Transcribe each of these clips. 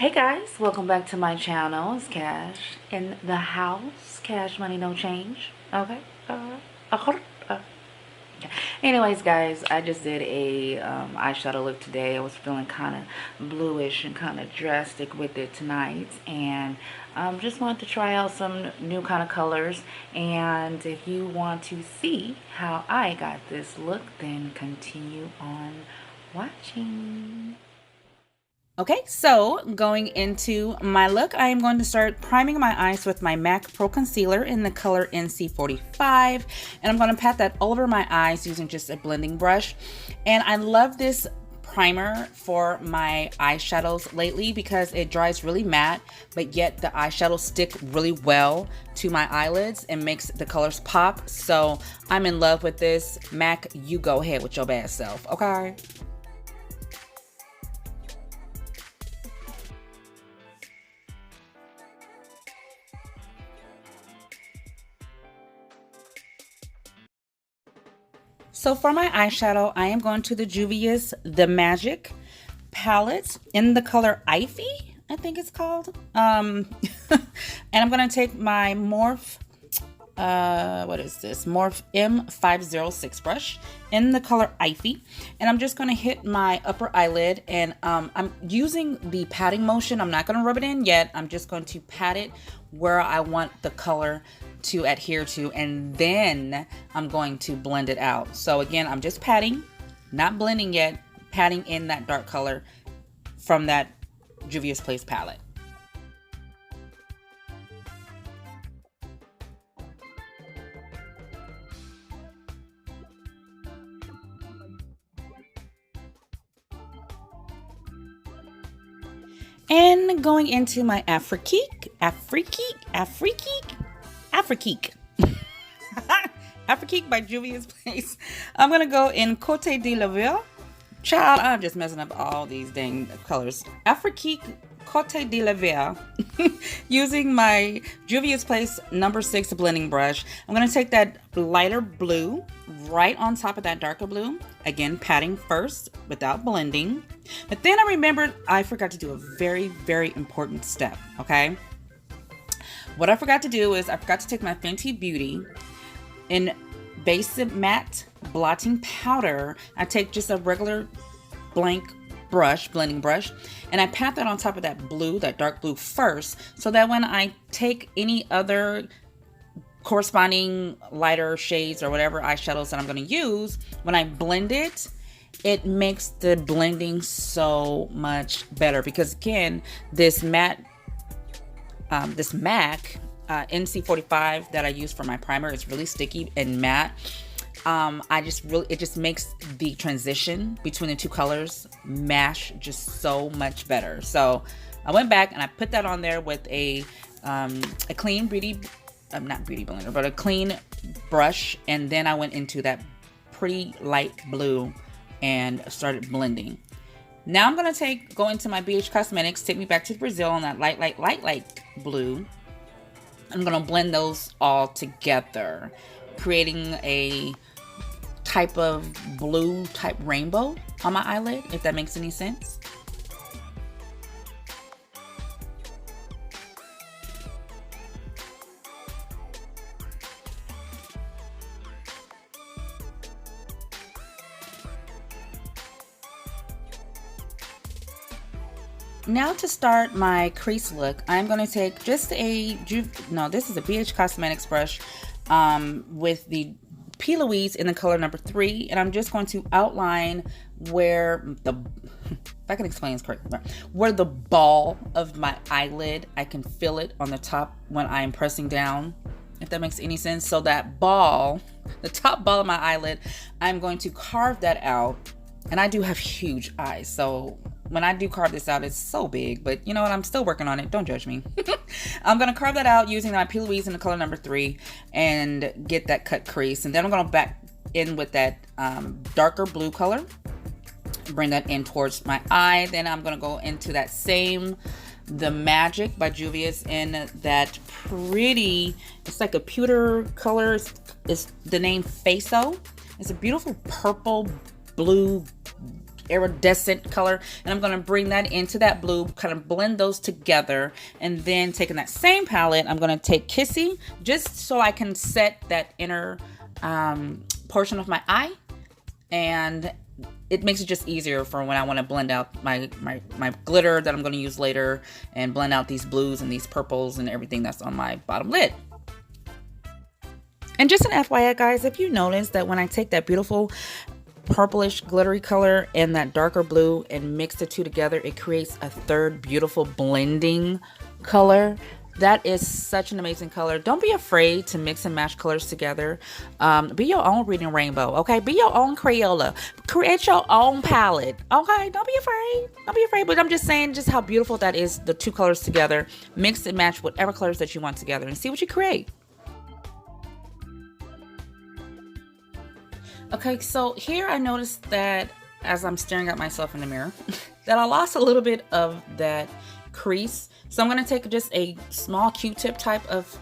Hey guys, welcome back to my channel. It's Cash in the house. Cash money, no change. Okay. Uh, uh. Anyways, guys, I just did a eyeshadow look today. I was feeling kind of bluish and kind of drastic with it tonight, and just wanted to try out some new kind of colors. And if you want to see how I got this look, then continue on watching. Okay, so going into my look, I am going to start priming my eyes with my MAC Pro Concealer in the color NC45. And I'm going to pat that all over my eyes using just a blending brush. And I love this primer for my eyeshadows lately because it dries really matte, but yet the eyeshadows stick really well to my eyelids and makes the colors pop. So I'm in love with this. MAC, you go ahead with your bad self, okay? So for my eyeshadow, I am going to the Juvia's The Magic palette in the color Ivy, I think it's called. And I'm going to take my Morph, what is this? Morph M506 brush in the color Ivy. And I'm just going to hit my upper eyelid, and I'm using the patting motion. I'm not going to rub it in yet. I'm just going to pat it where I want the color to adhere to, and then I'm going to blend it out. So again, I'm just patting, not blending yet, patting in that dark color from that Juvia's Place palette. And going into my Afrique by Juvia's Place. I'm gonna go in Côte de la Ville. Child, I'm just messing up all these dang colors. Afrique Côte de la Ville. Using my Juvia's Place number 6 blending brush. I'm gonna take that lighter blue right on top of that darker blue. Again, patting first without blending. But then I remembered I forgot to do a very, very important step, okay? What I forgot to do is I forgot to take my Fenty Beauty in Basic Matte Blotting Powder. I take just a regular blank brush, blending brush, and I pat that on top of that blue, that dark blue first, so that when I take any other corresponding lighter shades or whatever eyeshadows that I'm going to use, when I blend it, it makes the blending so much better. Because again, this matte this MAC NC45 that I use for my primer is really sticky and matte. It just makes the transition between the two colors mash just so much better. So I went back and I put that on there with a clean beauty, not beauty blender, but a clean brush. And then I went into that pretty light blue and started blending. Now I'm going to go into my BH Cosmetics, take me back to Brazil on that light blue. I'm going to blend those all together, creating a type of blue type rainbow on my eyelid, if that makes any sense. Now to start my crease look, I'm going to take just this is a BH Cosmetics brush with the P. Louise in the color number 3, and I'm just going to outline where if I can explain this correctly, where the ball of my eyelid, I can feel it on the top when I'm pressing down, if that makes any sense. So that ball, the top ball of my eyelid, I'm going to carve that out. And I do have huge eyes, so when I do carve this out, it's so big, but you know what? I'm still working on it. Don't judge me. I'm going to carve that out using my P. Louise in the color number 3 and get that cut crease. And then I'm going to back in with that darker blue color. Bring that in towards my eye. Then I'm going to go into that same The Magic by Juvia's in that pretty, it's like a pewter color. It's the name Faso. It's a beautiful purple, blue, iridescent color, and I'm going to bring that into that blue, kind of blend those together. And then taking that same palette, I'm going to take Kashie just so I can set that inner portion of my eye, and it makes it just easier for when I want to blend out my glitter that I'm going to use later, and blend out these blues and these purples and everything that's on my bottom lid. And just an FYI guys, if you notice that when I take that beautiful purplish glittery color and that darker blue and mix the two together, it creates a third beautiful blending color. That is such an amazing color. Don't be afraid to mix and match colors together. Be your own reading rainbow, okay? Be your own Crayola. Create your own palette, okay? Don't be afraid. Don't be afraid. But I'm just saying just how beautiful that is, the two colors together. Mix and match whatever colors that you want together and see what you create. Okay, so here I noticed that as I'm staring at myself in the mirror, that I lost a little bit of that crease. So I'm going to take just a small Q-tip type of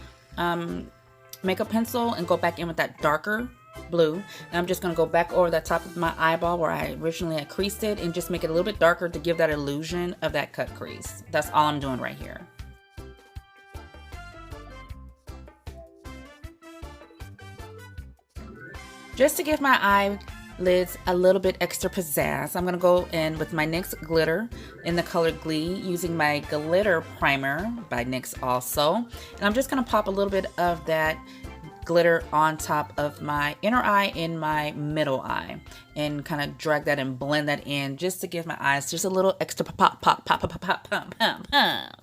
makeup pencil and go back in with that darker blue. And I'm just going to go back over the top of my eyeball where I originally had creased it and just make it a little bit darker to give that illusion of that cut crease. That's all I'm doing right here. Just to give my eyelids a little bit extra pizzazz, I'm going to go in with my NYX glitter in the color Glee using my glitter primer by NYX also. And I'm just going to pop a little bit of that glitter on top of my inner eye and my middle eye and kind of drag that and blend that in just to give my eyes just a little extra pop, pop, pop, pop, pop, pop, pop, pop, pop,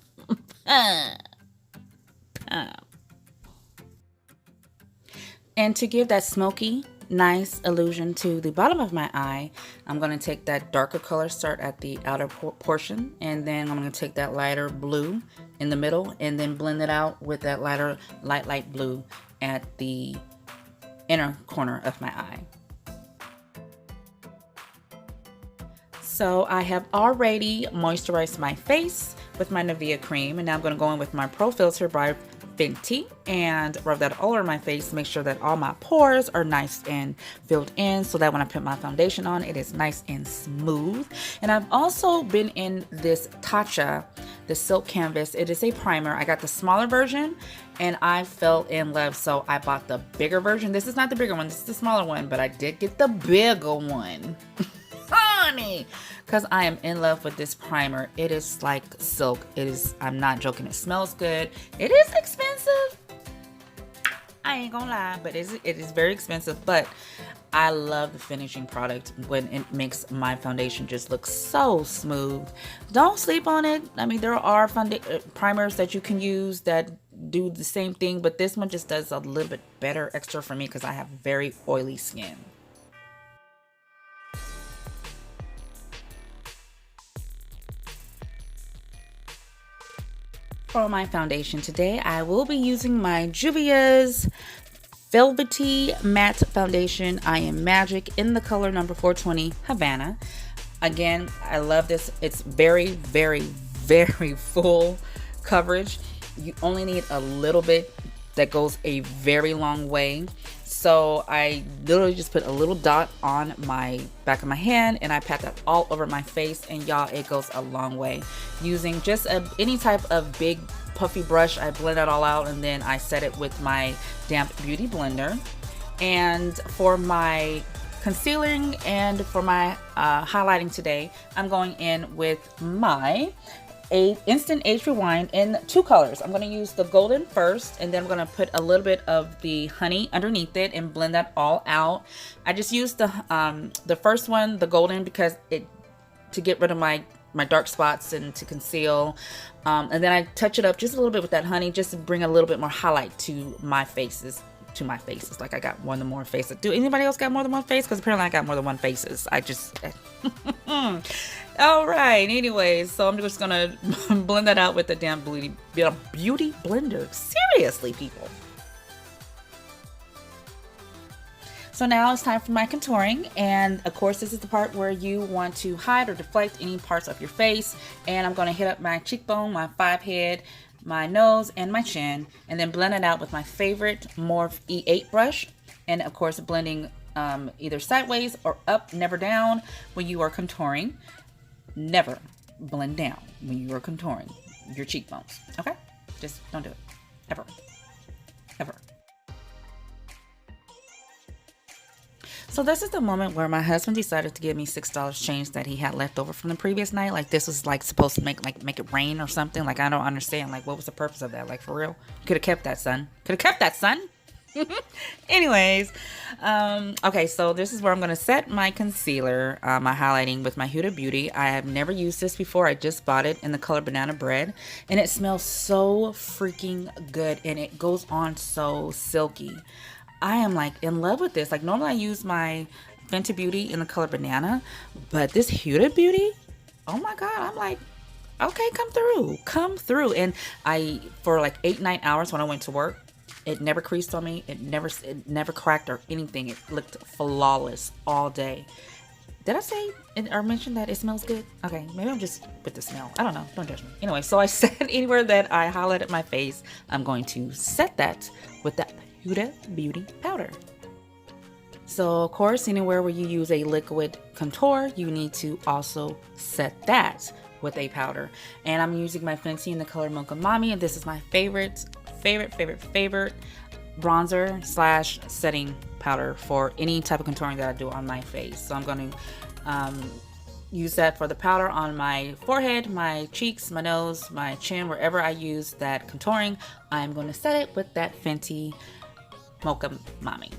pop. And to give that smoky nice illusion to the bottom of my eye, I'm going to take that darker color, start at the outer portion, and then I'm going to take that lighter blue in the middle and then blend it out with that lighter light blue at the inner corner of my eye. So I have already moisturized my face with my Nivea cream, and now I'm going to go in with my Pro Filter by Fenty and rub that all over my face. Make sure that all my pores are nice and filled in so that when I put my foundation on, it is nice and smooth. And I've also been in this Tatcha, the silk canvas. It is a primer. I got the smaller version and I fell in love, so I bought the bigger version. This is not the bigger one, this is the smaller one, but I did get the bigger one. Honey, because I am in love with this primer. It is like silk. It is, I'm not joking, it smells good. It is expensive, I ain't gonna lie, but it is very expensive, but I love the finishing product when it makes my foundation just look so smooth. Don't sleep on it. I mean, there are primers that you can use that do the same thing, but this one just does a little bit better extra for me because I have very oily skin. For my foundation today, I will be using my Juvia's Velvety Matte Foundation. I Am Magic in the color number 420 Havana. Again, I love this. It's very, very, very full coverage. You only need a little bit that goes a very long way. So I literally just put a little dot on my back of my hand and I pat that all over my face, and y'all, it goes a long way. Using just any type of big puffy brush, I blend it all out and then I set it with my damp beauty blender. And for my concealing and for my highlighting today, I'm going in with my Instant Age Rewind in two colors. I'm going to use the golden first, and then I'm going to put a little bit of the honey underneath it and blend that all out. I just used the first one, the golden, because to get rid of my dark spots and to conceal. And then I touch it up just a little bit with that honey just to bring a little bit more highlight to my faces. Like I got more than one faces. Do anybody else got more than one face? Because apparently I got more than one faces. I just all right, anyways, so I'm just gonna blend that out with the damn beauty blender. Seriously, people. So now it's time for my contouring, and of course this is the part where you want to hide or deflect any parts of your face. And I'm going to hit up my cheekbone, my forehead, my nose, and my chin, and then blend it out with my favorite Morphe E8 brush. And of course blending either sideways or up, never down when you are contouring. Never blend down when you are contouring your cheekbones. Okay? Just don't do it. Ever. Ever. So this is the moment where my husband decided to give me $6 change that he had left over from the previous night. Like, this was like supposed to make it rain or something. Like, I don't understand. Like, what was the purpose of that? Like, for real? Could have kept that, son. Could have kept that, son. Anyways, okay, so this is where I'm going to set my concealer, my highlighting with my Huda Beauty. I have never used this before. I just bought it in the color Banana Bread, and it smells so freaking good, and it goes on so silky. I am like in love with this. Like, normally I use my Fenty Beauty in the color Banana, but this Huda Beauty, oh my God, I'm like, okay, come through. And for like 8-9 hours when I went to work, it never creased on me. It never cracked or anything. It looked flawless all day. Did I say or mention that it smells good? Okay, maybe I'm just with the smell. I don't know. Don't judge me. Anyway, so I said anywhere that I highlighted my face, I'm going to set that with that Huda Beauty powder. So of course, anywhere where you use a liquid contour, you need to also set that with a powder. And I'm using my Fenty in the color Mocha Mommy, and this is my favorite bronzer slash setting powder for any type of contouring that I do on my face. So I'm going to use that for the powder on my forehead, my cheeks, my nose, my chin, wherever I use that contouring. I'm going to set it with that Fenty Mocha Mommy.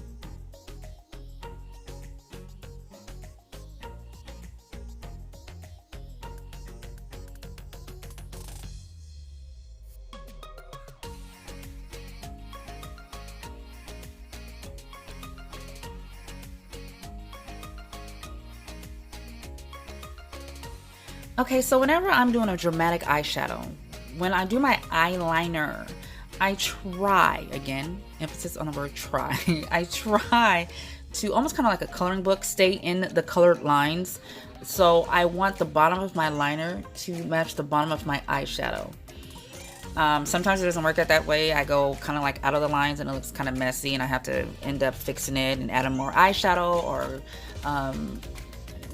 Okay, so whenever I'm doing a dramatic eyeshadow, when I do my eyeliner, I try, again, emphasis on the word try, I try to almost kind of like a coloring book, stay in the colored lines. So I want the bottom of my liner to match the bottom of my eyeshadow. Sometimes it doesn't work out that way. I go kind of like out of the lines and it looks kind of messy and I have to end up fixing it and adding more eyeshadow or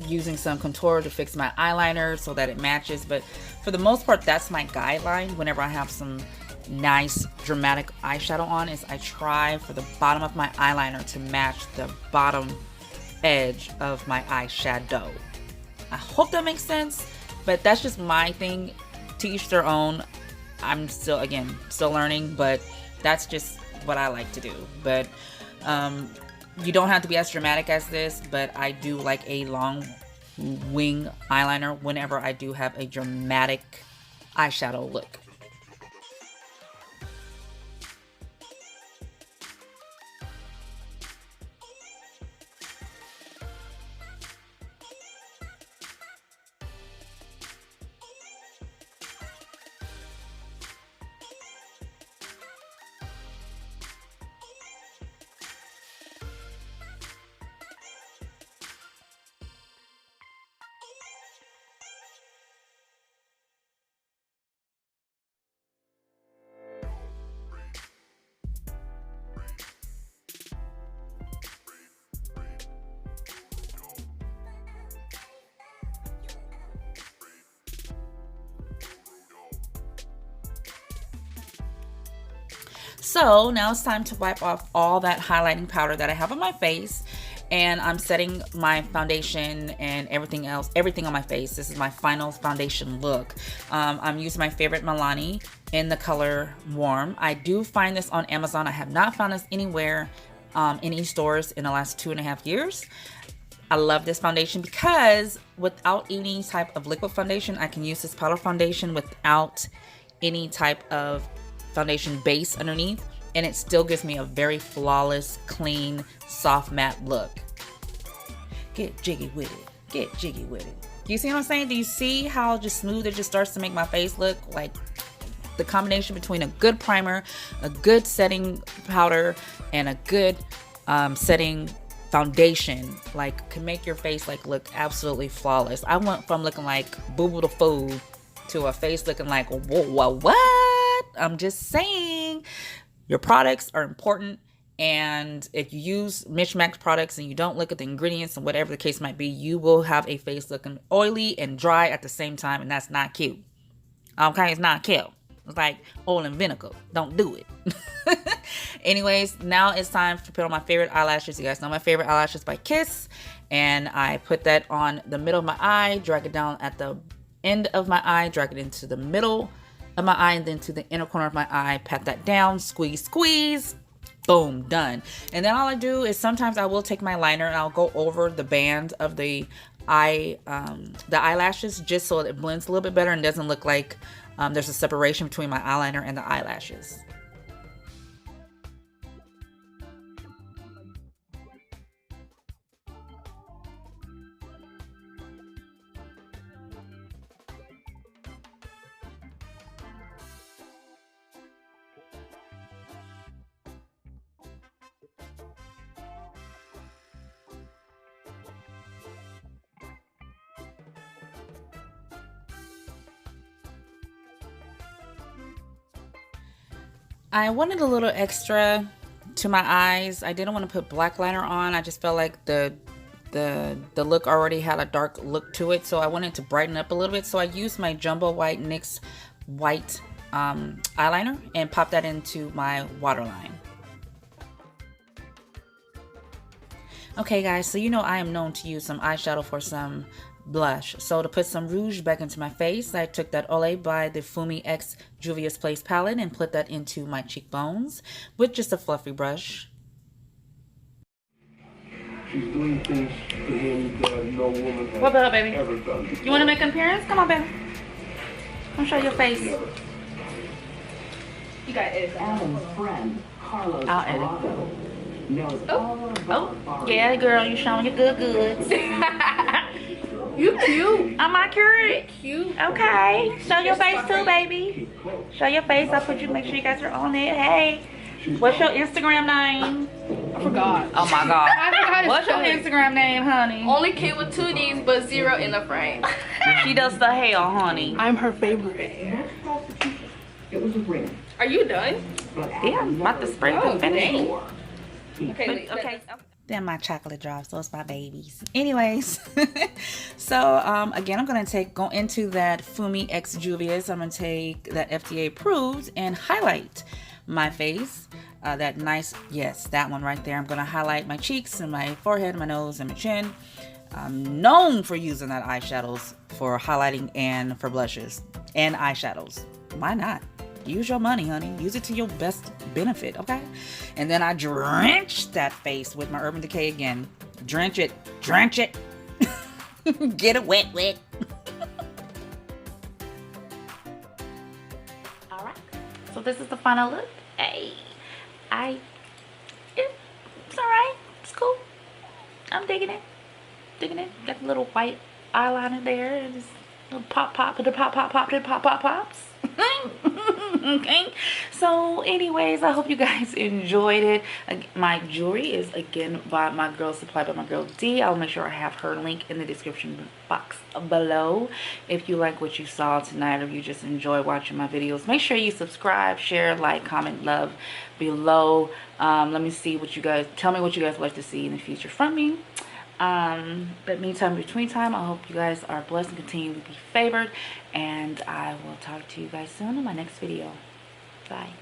using some contour to fix my eyeliner so that it matches. But for the most part, that's my guideline whenever I have some nice dramatic eyeshadow on, is I try for the bottom of my eyeliner to match the bottom edge of my eyeshadow. I hope that makes sense, but that's just my thing. To each their own. I'm still learning, but that's just what I like to do. But you don't have to be as dramatic as this, but I do like a long wing eyeliner whenever I do have a dramatic eyeshadow look. So now it's time to wipe off all that highlighting powder that I have on my face, and I'm setting my foundation and everything on my face. This is my final foundation look. I'm using my favorite Milani in the color Warm. I do find this on Amazon. I have not found this anywhere in any stores in the last 2.5 years. I love this foundation because without any type of liquid foundation, I can use this powder foundation without any type of foundation base underneath, and it still gives me a very flawless, clean, soft matte look. Get jiggy with it. Get jiggy with it. You see what I'm saying? Do you see how just smooth it just starts to make my face look? Like the combination between a good primer, a good setting powder, and a good setting foundation, like, can make your face like look absolutely flawless. I went from looking like Boo Boo the Fool to a face looking like whoa, what? I'm just saying, your products are important And if you use mismatched products and you don't look at the ingredients and whatever the case might be, you will have a face looking oily and dry at the same time, and that's not cute. Okay, it's not cute. It's like oil and vinegar. Don't do it. Anyways, now it's time to put on my favorite eyelashes. You guys know my favorite eyelashes by Kiss. And I put that on the middle of my eye, drag it down at the end of my eye, drag it into the middle of my eye, and then to the inner corner of my eye, pat that down, squeeze, squeeze. Boom, done. And then all I do is sometimes I will take my liner and I'll go over the band of the eyelashes, just so it blends a little bit better and doesn't look like there's a separation between my eyeliner and the eyelashes. I wanted a little extra to my eyes. I didn't want to put black liner on. I just felt like the look already had a dark look to it, so I wanted to brighten up a little bit. So I used my Jumbo White NYX white eyeliner and popped that into my waterline. Okay guys, so you know I am known to use some eyeshadow for some blush. So to put some rouge back into my face, I took that Olay by the Fumi X Juvia's Place palette and put that into my cheekbones with just a fluffy brush. She's doing things to him that no woman has What about, baby? ever done before. You want to make an appearance? Come on, baby. Come show your face. Never. You got it. Alan's friend, Carlos I'll edit. Corrado, knows all about Oh, yeah, girl, you showing your good goods. You cute. I'm not curious. Cute. Okay, show your face too, baby. Show your face. I'll put you. Make sure you guys are on it. Hey, what's your Instagram name? I forgot. Oh my God. I forgot to What's your spell it. Instagram name, honey? Only kid with 2 D's but 0 in the frame. She does the hair, honey. I'm her favorite. it was a ring. Are you done? But Yeah, I'm about to spray Oh, the finish. dang. He Okay. wait, Okay. Then my chocolate drops. Those my babies. Anyways, so again, I'm gonna go into that Fumi X Juvia's. I'm gonna take that FDA approved and highlight my face. That nice, yes, that one right there. I'm gonna highlight my cheeks and my forehead, my nose, and my chin. I'm known for using that eyeshadows for highlighting and for blushes and eyeshadows. Why not? Use your money, honey. Use it to your best benefit, okay? And then I drench that face with my Urban Decay again. Drench it. Drench it. Get it wet, wet. All right. So this is the final look. Hey, it's all right. It's cool. I'm digging it. Digging it. Got a little white eyeliner there. Just pop, pops. Okay, so anyways, I hope you guys enjoyed it. My jewelry is again by my girl, supplied by my girl D. I'll make sure I have her link in the description box below. If you like what you saw tonight, or you just enjoy watching my videos, make sure you subscribe, share, like, comment, love below. Let me see what you guys, tell me what you guys would like to see in the future from me. But meantime, between time, I hope you guys are blessed and continue to be favored, and I will talk to you guys soon in my next video. Bye.